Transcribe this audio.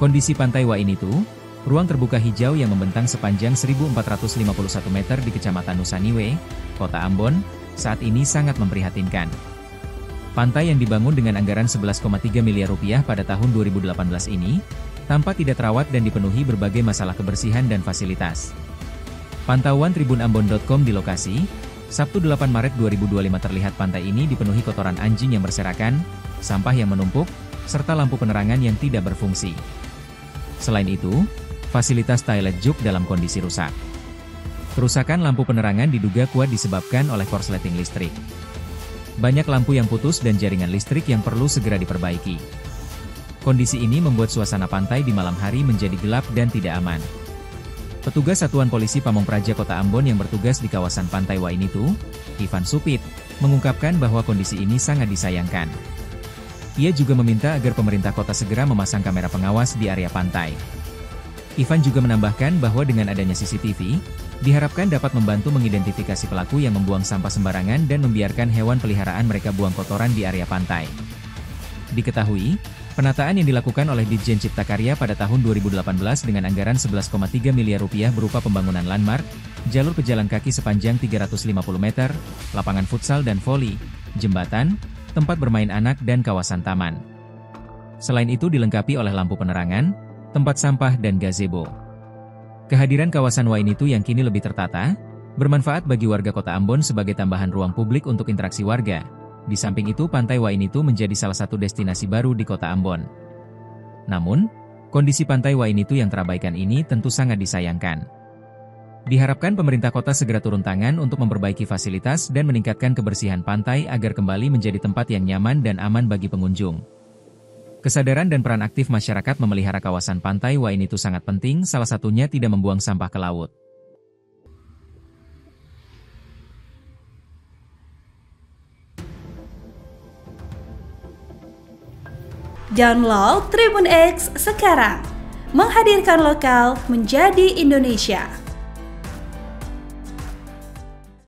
Kondisi Pantai Wainitu, ruang terbuka hijau yang membentang sepanjang 1.451 meter di Kecamatan Nusaniwe, Kota Ambon, saat ini sangat memprihatinkan. Pantai yang dibangun dengan anggaran 11,3 miliar rupiah pada tahun 2018 ini, tampak tidak terawat dan dipenuhi berbagai masalah kebersihan dan fasilitas. Pantauan tribunambon.com di lokasi, Sabtu 8 Maret 2025 terlihat pantai ini dipenuhi kotoran anjing yang berserakan, sampah yang menumpuk, serta lampu penerangan yang tidak berfungsi. Selain itu, fasilitas toilet juk dalam kondisi rusak. Kerusakan lampu penerangan diduga kuat disebabkan oleh korsleting listrik. Banyak lampu yang putus dan jaringan listrik yang perlu segera diperbaiki. Kondisi ini membuat suasana pantai di malam hari menjadi gelap dan tidak aman. Petugas Satuan Polisi Pamong Praja Kota Ambon yang bertugas di kawasan Pantai Wainitu, Ivan Supit, mengungkapkan bahwa kondisi ini sangat disayangkan. Ia juga meminta agar pemerintah kota segera memasang kamera pengawas di area pantai. Ivan juga menambahkan bahwa dengan adanya CCTV, diharapkan dapat membantu mengidentifikasi pelaku yang membuang sampah sembarangan dan membiarkan hewan peliharaan mereka buang kotoran di area pantai. Diketahui, penataan yang dilakukan oleh Ditjen Cipta Karya pada tahun 2018 dengan anggaran 11,3 miliar rupiah berupa pembangunan landmark, jalur pejalan kaki sepanjang 350 meter, lapangan futsal dan voli, jembatan, tempat bermain anak dan kawasan taman. Selain itu dilengkapi oleh lampu penerangan, tempat sampah dan gazebo. Kehadiran kawasan Wainitu yang kini lebih tertata, bermanfaat bagi warga Kota Ambon sebagai tambahan ruang publik untuk interaksi warga. Di samping itu Pantai Wainitu menjadi salah satu destinasi baru di Kota Ambon. Namun, kondisi Pantai Wainitu yang terabaikan ini tentu sangat disayangkan. Diharapkan pemerintah kota segera turun tangan untuk memperbaiki fasilitas dan meningkatkan kebersihan pantai agar kembali menjadi tempat yang nyaman dan aman bagi pengunjung. Kesadaran dan peran aktif masyarakat memelihara kawasan Pantai Wainitu sangat penting, salah satunya tidak membuang sampah ke laut. Download Tribun X sekarang, menghadirkan lokal menjadi Indonesia.